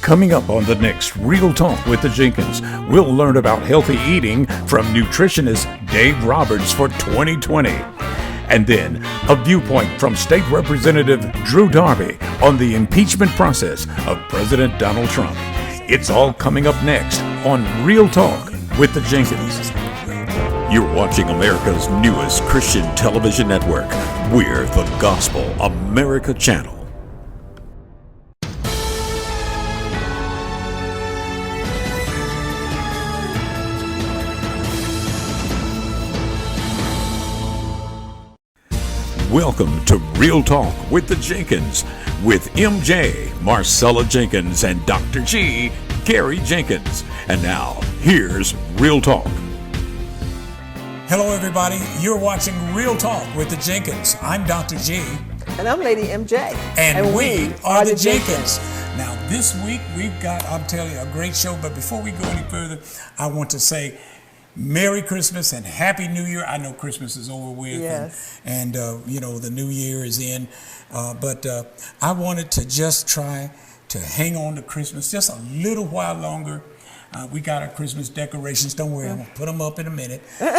Coming up on the next Real Talk with the Jenkins, we'll learn about healthy eating from nutritionist Dave Roberts for 2020. And then a viewpoint from State Representative Drew Darby on the impeachment process of President Donald Trump. It's all coming up next on Real Talk with the Jenkins. You're watching America's newest Christian television network. We're the Gospel America Channel. Welcome to Real Talk with the Jenkins with MJ, Marcella Jenkins, and Dr. G, Gary Jenkins. And now, here's Real Talk. Hello, everybody. You're watching Real Talk with the Jenkins. I'm Dr. G. And I'm Lady MJ. And we are the Jenkins. Now, this week, we've got, I'm telling you, a great show. But before we go any further, I want to say Merry Christmas and Happy New Year. I know Christmas is over with, yes. and you know, the new year is in. But I wanted to just try to hang on to Christmas just a little while longer. We got our Christmas decorations. Don't worry, I'm going to put them up in a minute. But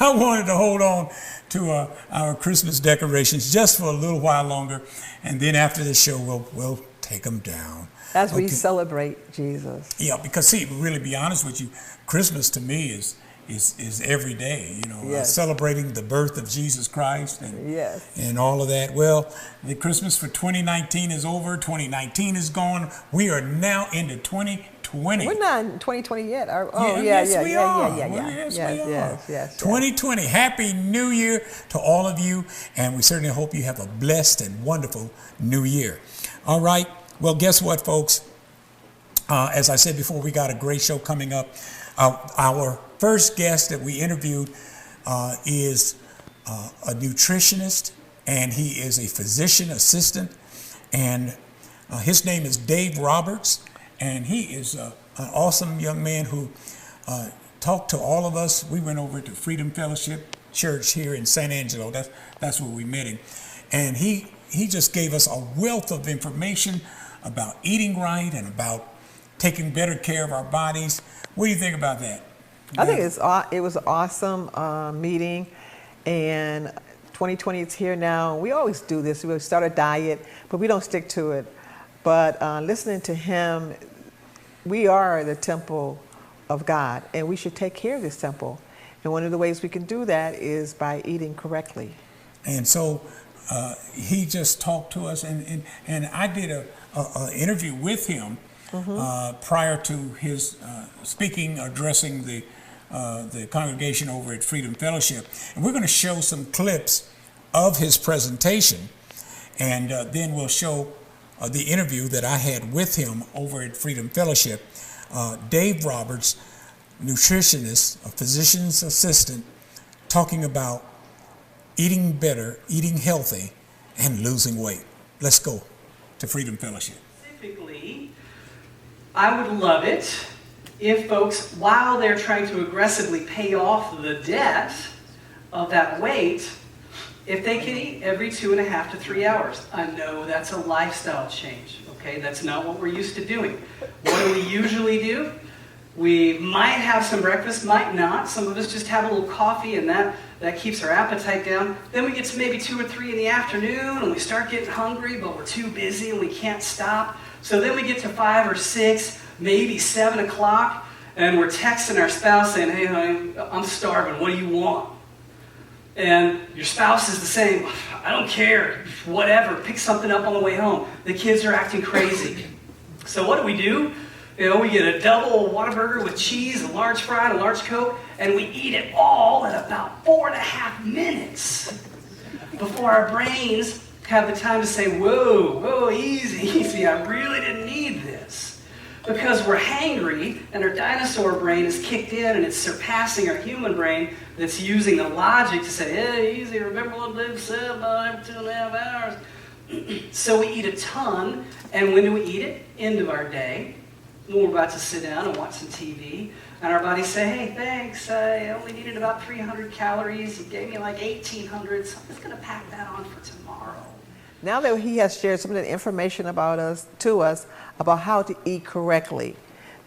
I wanted to hold on to our Christmas decorations just for a little while longer. And then after the show, we'll take them down. As we celebrate Jesus. Yeah, because see, to really be honest with you, Christmas to me is every day, you know, yes. Celebrating the birth of Jesus Christ and yes. and all of that. Well, the Christmas for 2019 is over. 2019 is gone. We are now into 2020. We're not in 2020 yet. Yes, we are. Yes. 2020. Happy New Year to all of you, and we certainly hope you have a blessed and wonderful New Year. All right. Well, guess what, folks? As I said before, we got a great show coming up. Our first guest that we interviewed is a nutritionist, and he is a physician assistant, and his name is Dave Roberts, and he is an awesome young man who talked to all of us. We went over to Freedom Fellowship Church here in San Angelo. That's where we met him, and he just gave us a wealth of information about eating right and about taking better care of our bodies. What do you think about that? I think it was an awesome meeting, and 2020 is here now. We always do this. We start a diet, but we don't stick to it. But listening to him, we are the temple of God, and we should take care of this temple. And one of the ways we can do that is by eating correctly. And so he just talked to us, and I did a interview with him prior to his addressing the congregation over at Freedom Fellowship. And we're going to show some clips of his presentation, and then we'll show the interview that I had with him over at Freedom Fellowship. Dave Roberts, nutritionist, a physician's assistant, talking about eating better, eating healthy, and losing weight. Let's go to Freedom Fellowship. Specifically, I would love it if folks, while they're trying to aggressively pay off the debt of that weight, if they can eat every 2.5 to 3 hours. I know that's a lifestyle change, okay? That's not what we're used to doing. What do we usually do? We might have some breakfast, might not. Some of us just have a little coffee, and that keeps our appetite down. Then we get to maybe 2 or 3 in the afternoon, and we start getting hungry, but we're too busy and we can't stop. So then we get to 5 or 6, maybe 7 o'clock, and we're texting our spouse saying, "Hey, honey, I'm starving. What do you want?" And your spouse is the same. "I don't care. Whatever. Pick something up on the way home." The kids are acting crazy. So what do? You know, we get a double Whataburger with cheese, a large fry, and a large Coke, and we eat it all in about 4.5 minutes before our brains have the time to say, whoa, easy, I really didn't need this. Because we're hangry, and our dinosaur brain is kicked in, and it's surpassing our human brain that's using the logic to say, "Hey, easy, remember what Dave said about every 2.5 hours." So we eat a ton, and when do we eat it? End of our day. When we're about to sit down and watch some TV, and our bodies say, "Hey, thanks, I only needed about 300 calories, you gave me like 1,800, so I'm just going to pack that on for tomorrow." Now that he has shared some of the information to us about how to eat correctly,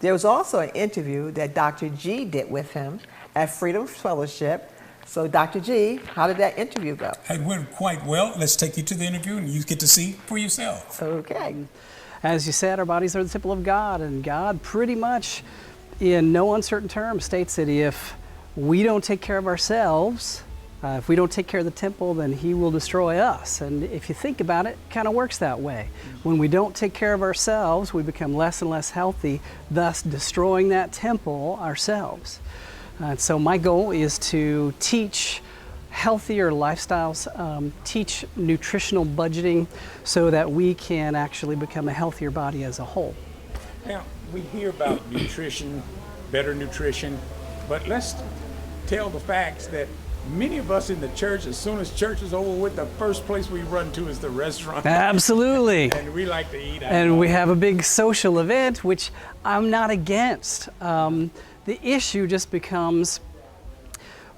there was also an interview that Dr. G did with him at Freedom Fellowship. So Dr. G, how did that interview go? It went quite well. Let's take you to the interview and you get to see for yourself. Okay. As you said, our bodies are the temple of God, and God pretty much, in no uncertain terms, states that if we don't take care of ourselves, if we don't take care of the temple, then He will destroy us. And if you think about it, it kind of works that way. When we don't take care of ourselves, we become less and less healthy, thus destroying that temple ourselves. And so my goal is to teach healthier lifestyles, teach nutritional budgeting so that we can actually become a healthier body as a whole. Now, we hear about nutrition, better nutrition, but let's tell the facts that many of us in the church, as soon as church is over with, the first place we run to is the restaurant. Absolutely. And we like to eat out. And we have a big social event, which I'm not against. The issue just becomes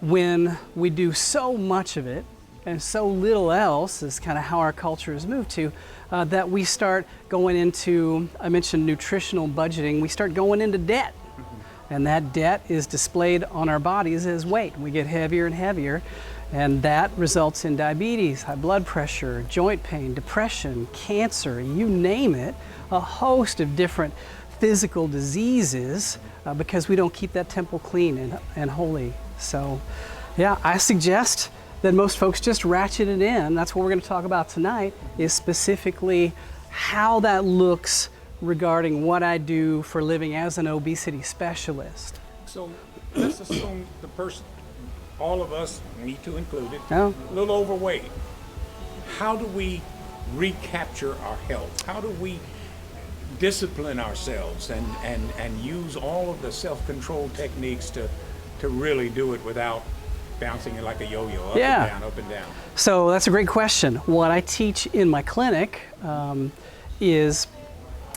when we do so much of it and so little else, is kind of how our culture has moved to, that we start going into, I mentioned nutritional budgeting, we start going into debt. And that debt is displayed on our bodies as weight. We get heavier and heavier, and that results in diabetes, high blood pressure, joint pain, depression, cancer, you name it, a host of different physical diseases because we don't keep that temple clean and holy. So, yeah, I suggest that most folks just ratchet it in. That's what we're going to talk about tonight, is specifically how that looks regarding what I do for a living as an obesity specialist. So let's assume the person, all of us, me too included, Oh. a little overweight. How do we recapture our health? How do we discipline ourselves and use all of the self-control techniques to really do it without bouncing it like a yo-yo, up and down, up and down? So that's a great question. What I teach in my clinic is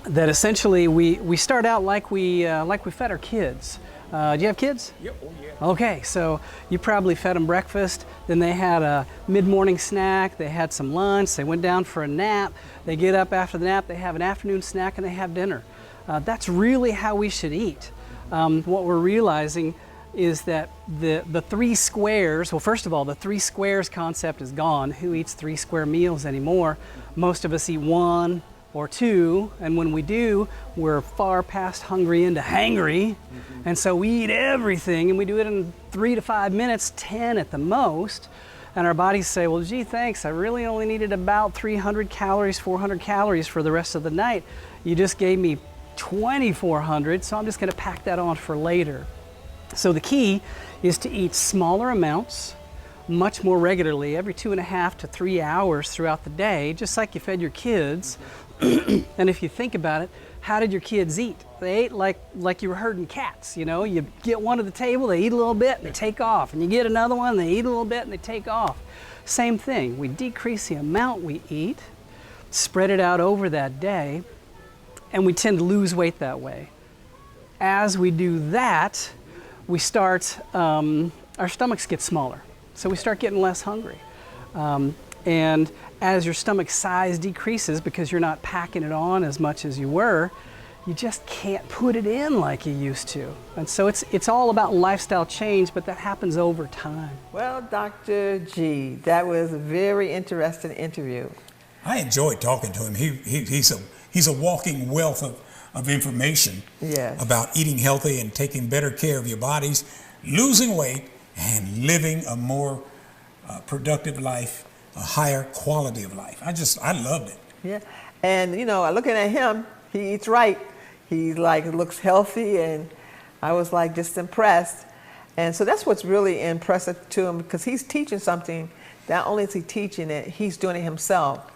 that essentially we start out like we fed our kids. Do you have kids? Yep. Oh, yeah. Okay, so you probably fed them breakfast, then they had a mid-morning snack, they had some lunch, they went down for a nap, they get up after the nap, they have an afternoon snack, and they have dinner. That's really how we should eat. What we're realizing is that the three squares, well, first of all, the three squares concept is gone. Who eats 3 square meals anymore? Most of us eat 1 or 2, and when we do, we're far past hungry into hangry, and so we eat everything, and we do it in 3 to 5 minutes, 10 at the most, and our bodies say, well, gee, thanks, I really only needed about 300 calories, 400 calories for the rest of the night. You just gave me 2,400, so I'm just gonna pack that on for later. So the key is to eat smaller amounts, much more regularly, every 2.5 to 3 hours throughout the day, just like you fed your kids. And if you think about it, how did your kids eat? They ate like you were herding cats, you know? You get one at the table, they eat a little bit, and they take off. And you get another one, they eat a little bit, and they take off. Same thing, we decrease the amount we eat, spread it out over that day, and we tend to lose weight that way. As we do that, we start, our stomachs get smaller. So we start getting less hungry. And as your stomach size decreases because you're not packing it on as much as you were, you just can't put it in like you used to. And so it's all about lifestyle change, but that happens over time. Well, Dr. G, that was a very interesting interview. I enjoyed talking to him. He's a walking wealth of information Yes. about eating healthy and taking better care of your bodies, losing weight, and living a more productive life, a higher quality of life. I loved it. Yeah, and you know, looking at him, he eats right. He looks healthy, and I was just impressed. And so that's what's really impressive to him, because he's teaching something. Not only is he teaching it, he's doing it himself.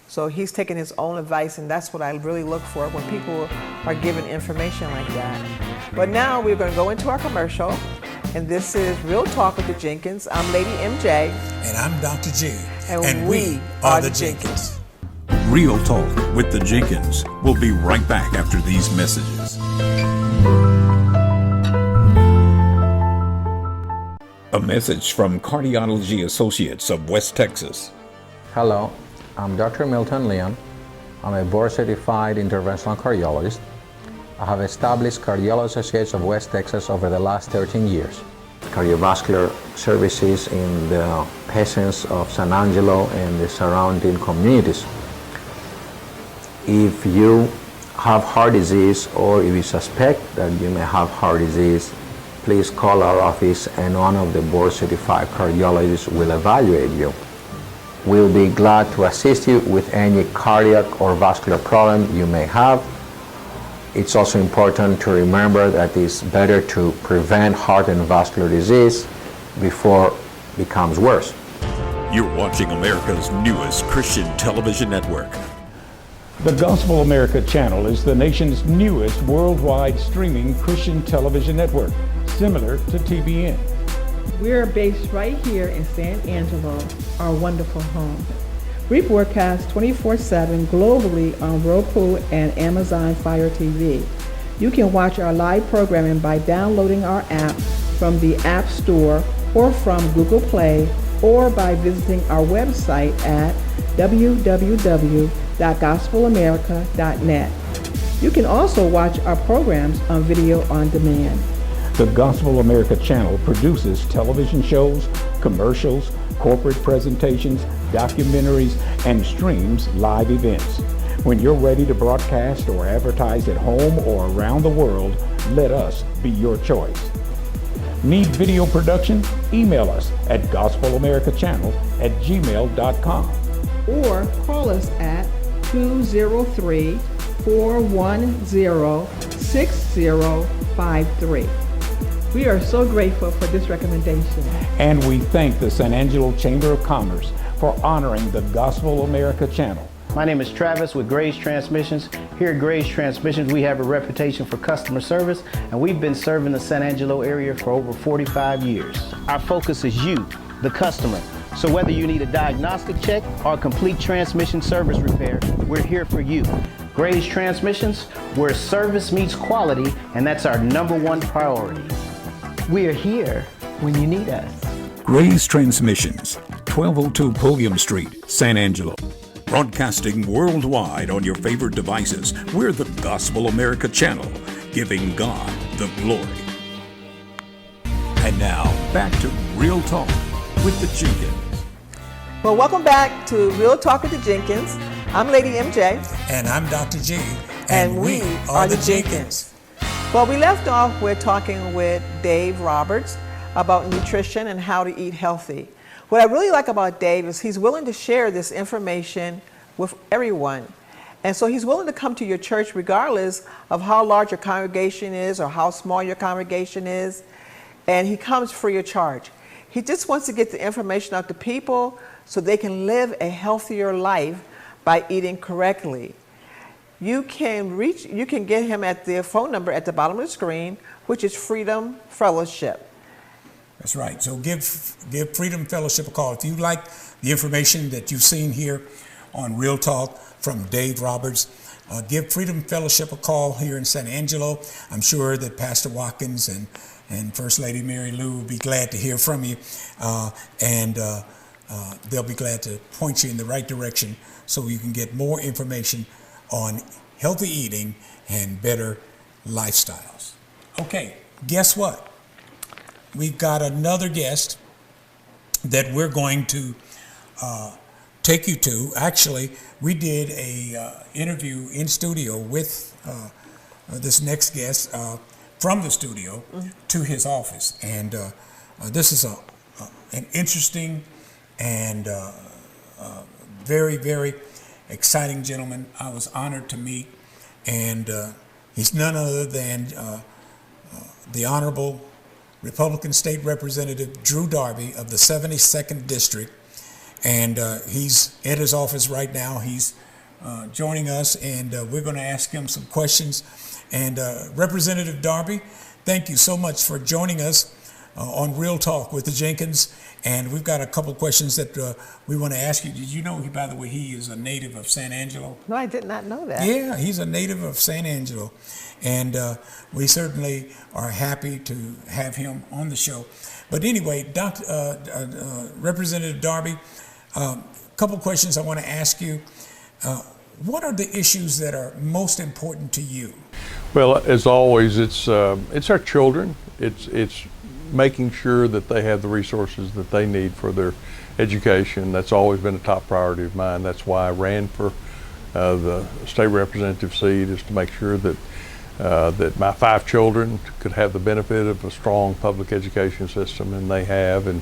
So he's taking his own advice, and that's what I really look for when people are given information like that. But now we're going to go into our commercial, and this is Real Talk with the Jenkins. I'm Lady MJ. And I'm Dr. G. And we are the Jenkins. Real Talk with the Jenkins. We'll be right back after these messages. A message from Cardiology Associates of West Texas. Hello, I'm Dr. Milton Leon. I'm a board-certified interventional cardiologist. I have established Cardiology Associates of West Texas over the last 13 years. Cardiovascular services in the patients of San Angelo and the surrounding communities. If you have heart disease or if you suspect that you may have heart disease, please call our office and one of the board-certified cardiologists will evaluate you. We'll be glad to assist you with any cardiac or vascular problem you may have. It's also important to remember that it's better to prevent heart and vascular disease before it becomes worse. You're watching America's newest Christian television network. The Gospel America channel is the nation's newest worldwide streaming Christian television network, similar to TBN. We're based right here in San Angelo, our wonderful home. We broadcast 24/7 globally on Roku and Amazon Fire TV. You can watch our live programming by downloading our app from the App Store or from Google Play, or by visiting our website at www.gospelamerica.net. You can also watch our programs on video on demand. The Gospel America channel produces television shows, commercials, corporate presentations, documentaries, and streams live events. When you're ready to broadcast or advertise at home or around the world, let us be your choice. Need video production? Email us at gospelamericachannel@gmail.com. Or call us at 203-410-6053. We are so grateful for this recommendation. And we thank the San Angelo Chamber of Commerce for honoring the Gospel America channel. My name is Travis with Grace Transmissions. Here at Grace Transmissions, we have a reputation for customer service, and we've been serving the San Angelo area for over 45 years. Our focus is you, the customer. So whether you need a diagnostic check or a complete transmission service repair, we're here for you. Grace Transmissions, where service meets quality, and that's our #1 priority. We are here when you need us. Gray's Transmissions, 1202 Pulliam Street, San Angelo. Broadcasting worldwide on your favorite devices, we're the Gospel America channel, giving God the glory. And now, back to Real Talk with the Jenkins. Well, welcome back to Real Talk with the Jenkins. I'm Lady MJ. And I'm Dr. G. And we are the Jenkins. Well, we left off with talking with Dave Roberts about nutrition and how to eat healthy. What I really like about Dave is he's willing to share this information with everyone. And so he's willing to come to your church regardless of how large your congregation is or how small your congregation is. And he comes free of charge. He just wants to get the information out to people so they can live a healthier life by eating correctly. You can get him at the phone number at the bottom of the screen, which is Freedom Fellowship. That's right. So give Freedom Fellowship a call. If you like the information that you've seen here on Real Talk from Dave Roberts, give Freedom Fellowship a call here in San Angelo. I'm sure that Pastor Watkins and First Lady Mary Lou will be glad to hear from you, and they'll be glad to point you in the right direction so you can get more information on healthy eating and better lifestyles. Okay, guess what? We've got another guest that we're going to take you to. Actually, we did a interview in studio with this next guest from the studio to his office, and this is an interesting and very, very exciting gentleman I was honored to meet, and he's none other than the Honorable Republican State Representative Drew Darby of the 72nd District, and he's at his office right now. He's joining us, and we're going to ask him some questions. And Representative Darby, thank you so much for joining us on Real Talk with the Jenkins. And we've got a couple questions that we want to ask you. Did you know, by the way, he is a native of San Angelo? No, I did not know that. Yeah, he's a native of San Angelo. And we certainly are happy to have him on the show. But anyway, Representative Darby, Couple questions I want to ask you. What are the issues that are most important to you? Well, as always, it's our children. It's making sure that they have the resources that they need for their education. That's always been a top priority of mine. That's why I ran for the state representative seat, is to make sure that that my 5 children could have the benefit of a strong public education system, and they have, and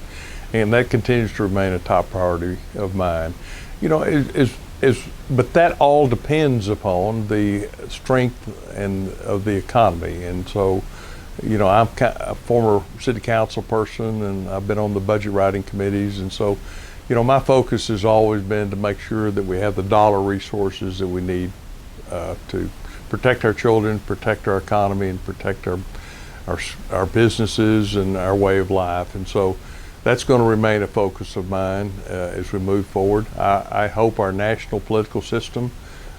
that continues to remain a top priority of mine. You know, but that all depends upon the strength of the economy, and so, you know, I'm a former city council person, and I've been on the budget writing committees, and so, you know, my focus has always been to make sure that we have the dollar resources that we need to protect our children, protect our economy, and protect our businesses and our way of life. And so that's going to remain a focus of mine as we move forward. I hope our national political system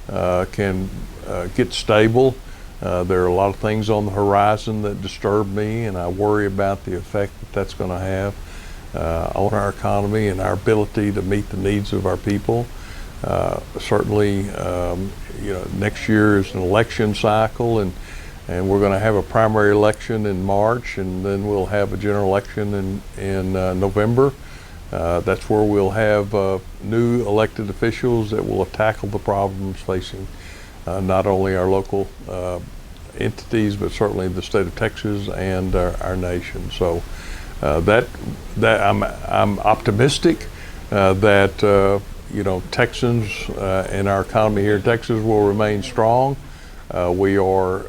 can get stable. There are a lot of things on the horizon that disturb me, and I worry about the effect that that's going to have on our economy and our ability to meet the needs of our people. Certainly, you know, next year is an election cycle, and we're going to have a primary election in March, and then we'll have a general election in November. That's where we'll have new elected officials that will tackle the problems facing not only our local entities, but certainly the state of Texas and our nation. So that I'm optimistic that you know, Texans and our economy here in Texas will remain strong. We are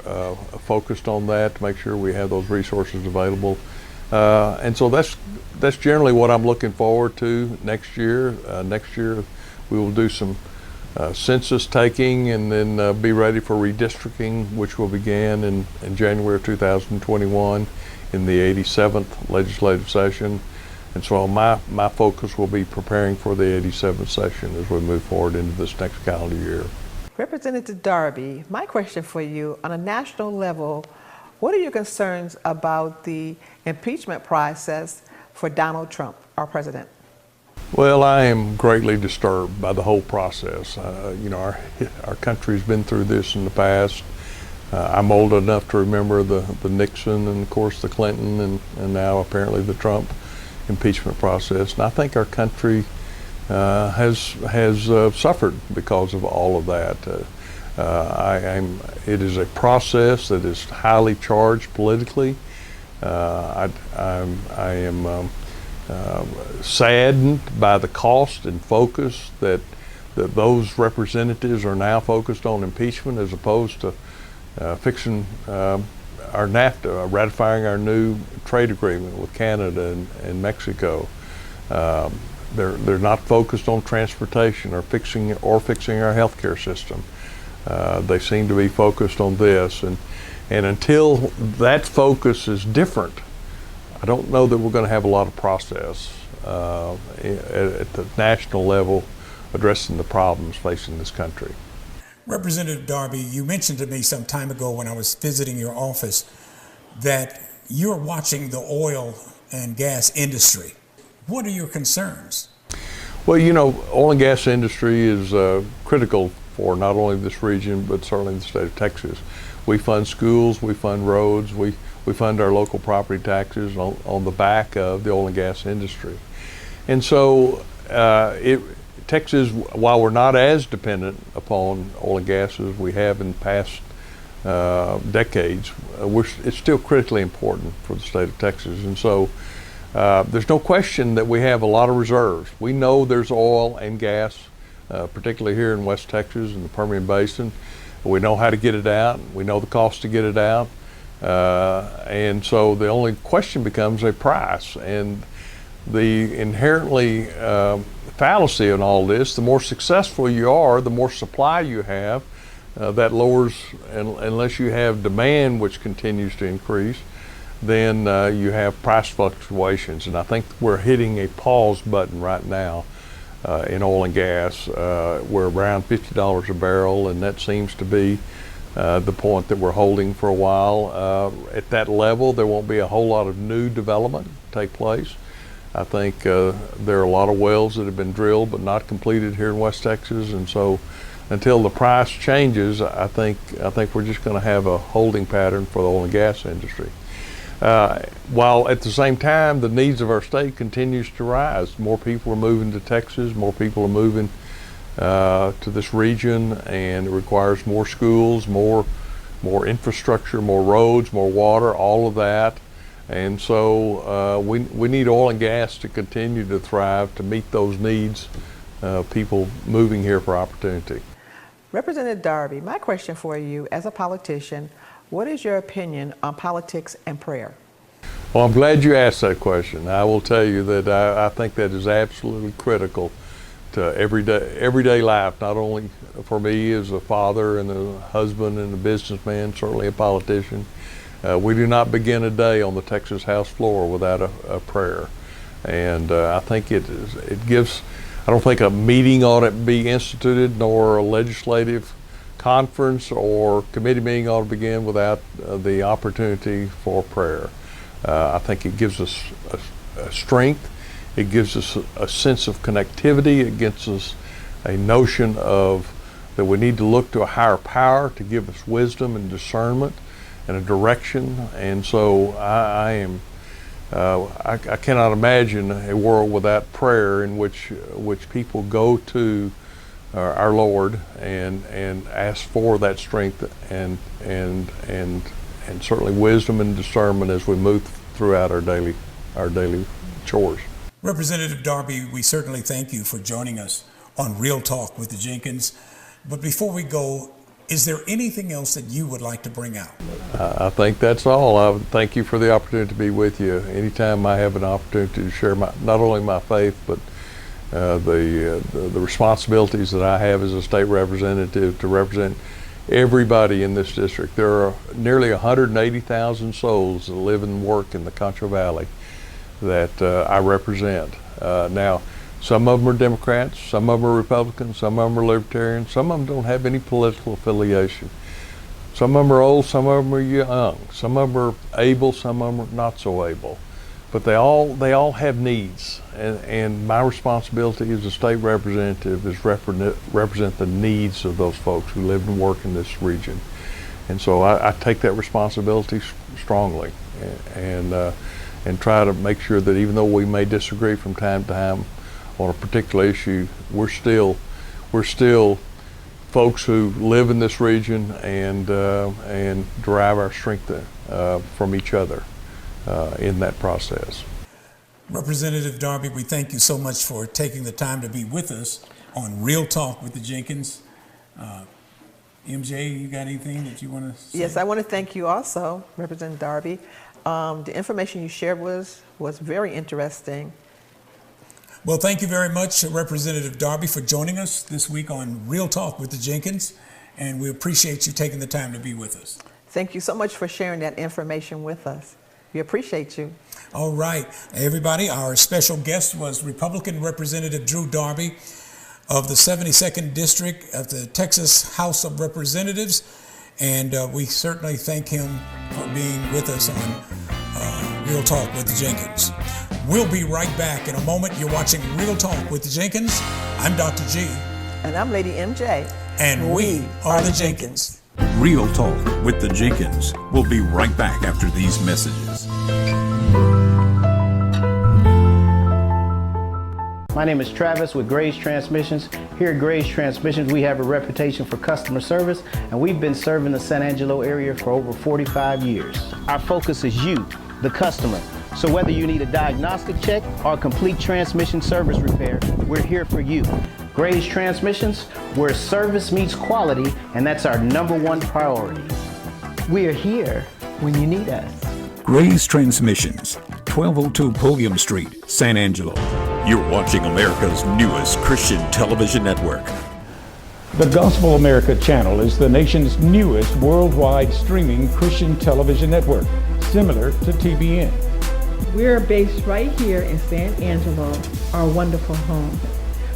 focused on that to make sure we have those resources available. And so that's generally what I'm looking forward to next year. Next year we will do some census taking, and then be ready for redistricting, which will begin in January of 2021 in the 87th legislative session. And so my focus will be preparing for the 87th session as we move forward into this next calendar year. Representative Darby, my question for you, on a national level, what are your concerns about the impeachment process for Donald Trump, our president? Well, I am greatly disturbed by the whole process. You know, our country's been through this in the past. I'm old enough to remember the Nixon, and of course the Clinton, and now apparently the Trump impeachment process. And I think our country has suffered because of all of that. It is a process that is highly charged politically. I am saddened by the cost and focus that those representatives are now focused on impeachment, as opposed to fixing our NAFTA, ratifying our new trade agreement with Canada and Mexico. They're not focused on transportation or fixing our healthcare system. They seem to be focused on this, and until that focus is different, I don't know that we're going to have a lot of process at the national level addressing the problems facing this country. Representative Darby, you mentioned to me some time ago when I was visiting your office that you're watching the oil and gas industry. What are your concerns? Well, you know, oil and gas industry is critical for not only this region, but certainly the state of Texas. We fund schools, we fund roads, we fund our local property taxes on the back of the oil and gas industry. And so Texas, while we're not as dependent upon oil and gas as we have in past decades, it's still critically important for the state of Texas. And so there's no question that we have a lot of reserves. We know there's oil and gas, particularly here in West Texas and the Permian Basin. We know how to get it out. We know the cost to get it out. And so the only question becomes a price. And the inherently fallacy in all this, the more successful you are, the more supply you have, that lowers, unless you have demand which continues to increase, then you have price fluctuations. And I think we're hitting a pause button right now in oil and gas. We're around $50 a barrel, and that seems to be the point that we're holding for a while. At that level, there won't be a whole lot of new development take place. I think there are a lot of wells that have been drilled but not completed here in West Texas, and so until the price changes, I think we're just going to have a holding pattern for the oil and gas industry. While at the same time, the needs of our state continues to rise. More people are moving to Texas, more people are moving to this region, and it requires more schools, more infrastructure, more roads, more water, all of that. And so we need oil and gas to continue to thrive to meet those needs of people moving here for opportunity. Representative Darby, my question for you as a politician, what is your opinion on politics and prayer? Well, I'm glad you asked that question. I will tell you that I think that is absolutely critical to everyday life, not only for me as a father and a husband and a businessman, certainly a politician. We do not begin a day on the Texas House floor without a prayer. And I think it gives, I don't think a meeting ought to be instituted, nor a legislative conference or committee meeting ought to begin without the opportunity for prayer. I think it gives us a strength, it gives us a sense of connectivity, it gives us a notion of that we need to look to a higher power to give us wisdom and discernment and a direction. And so I cannot imagine a world without prayer in which people go to our Lord and ask for that strength and certainly wisdom and discernment as we move throughout our daily chores. Representative Darby, we certainly thank you for joining us on Real Talk with the Jenkins. But before we go, is there anything else that you would like to bring out? I think that's all. I thank you for the opportunity to be with you. Anytime I have an opportunity to share not only my faith, but the responsibilities that I have as a state representative to represent everybody in this district. There are nearly 180,000 souls that live and work in the Concho Valley that I represent. Now, some of them are Democrats, some of them are Republicans, some of them are Libertarians, some of them don't have any political affiliation. Some of them are old, some of them are young, some of them are able, some of them are not so able. But they all have needs, and my responsibility as a state representative is represent the needs of those folks who live and work in this region. And so I take that responsibility strongly, and try to make sure that even though we may disagree from time to time on a particular issue, we're still folks who live in this region and derive our strength from each other in that process. Representative Darby, we thank you so much for taking the time to be with us on Real Talk with the Jenkins. MJ, you got anything that you want to say? Yes, I want to thank you also, Representative Darby. The information you shared was very interesting. Well, thank you very much, Representative Darby, for joining us this week on Real Talk with the Jenkins, and we appreciate you taking the time to be with us. Thank you so much for sharing that information with us. We appreciate you. All right, everybody, our special guest was Republican Representative Drew Darby of the 72nd District of the Texas House of Representatives, and we certainly thank him for being with us on Real Talk with the Jenkins. We'll be right back in a moment. You're watching Real Talk with the Jenkins. I'm Dr. G. And I'm Lady MJ. And we are the Jenkins. Real Talk with the Jenkins. We'll be right back after these messages. My name is Travis with Grace Transmissions. Here at Grace Transmissions, we have a reputation for customer service, and we've been serving the San Angelo area for over 45 years. Our focus is you, the customer. So whether you need a diagnostic check or a complete transmission service repair, we're here for you. Grace Transmissions, where service meets quality, and that's our #1 priority. We are here when you need us. Gray's Transmissions, 1202 Pulliam Street, San Angelo. You're watching America's newest Christian television network. The Gospel America channel is the nation's newest worldwide streaming Christian television network, similar to TBN. We're based right here in San Angelo, our wonderful home.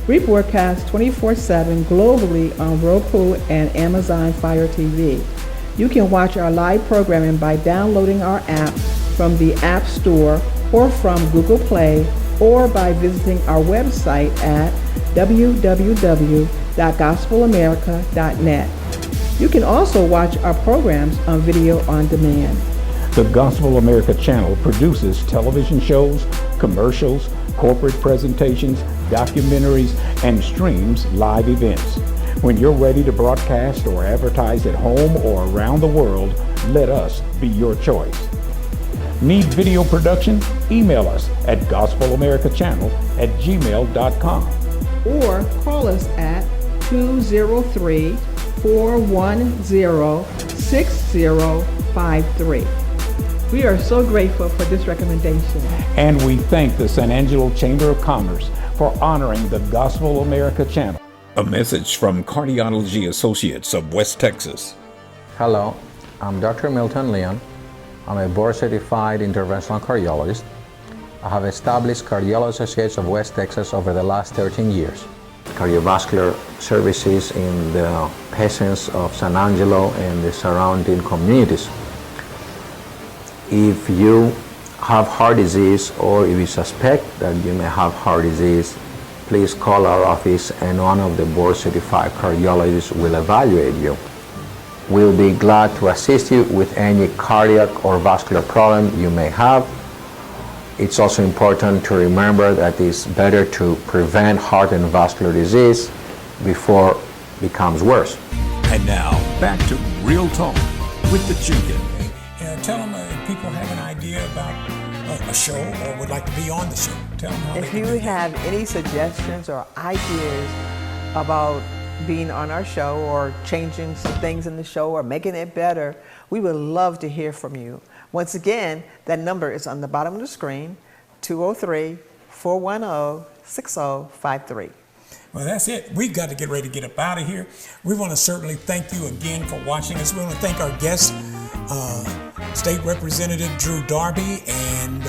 We broadcast 24/7 globally on Roku and Amazon Fire TV. You can watch our live programming by downloading our app from the App Store or from Google Play or by visiting our website at www.gospelamerica.net. You can also watch our programs on video on demand. The Gospel America channel produces television shows, commercials, corporate presentations, documentaries, and streams live events. When you're ready to broadcast or advertise at home or around the world, let us be your choice. Need video production? Email us at gospelamericachannel@gmail.com. Or call us at 203-410-6053. We are so grateful for this recommendation. And we thank the San Angelo Chamber of Commerce for honoring the Gospel America channel. A message from Cardiology Associates of West Texas. Hello, I'm Dr. Milton Leon. I'm a board-certified interventional cardiologist. I have established Cardiology Associates of West Texas over the last 13 years. Cardiovascular services in the patients of San Angelo and the surrounding communities. If you have heart disease or if you suspect that you may have heart disease, please call our office and one of the board-certified cardiologists will evaluate you. We'll be glad to assist you with any cardiac or vascular problem you may have. It's also important to remember that it's better to prevent heart and vascular disease before it becomes worse. And now, back to Real Talk with the Jenkins. Tell them if people have an idea about a show or would like to be on the show. Tell them how If they can you do that. have any suggestions or ideas about being on our show or changing some things in the show or making it better, we would love to hear from you. Once again, that number is on the bottom of the screen, 203-410-6053. Well, that's it. We've got to get ready to get up out of here. We want to certainly thank you again for watching us. We want to thank our guests, State Representative Drew Darby and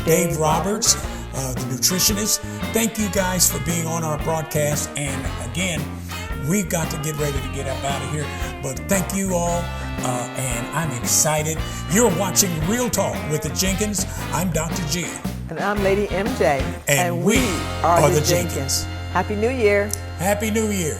Dave Roberts, the nutritionist. Thank you guys for being on our broadcast. And again, we've got to get ready to get up out of here. But thank you all, and I'm excited. You're watching Real Talk with the Jenkins. I'm Dr. G. And I'm Lady MJ. And we are the Jenkins. Happy New Year. Happy New Year.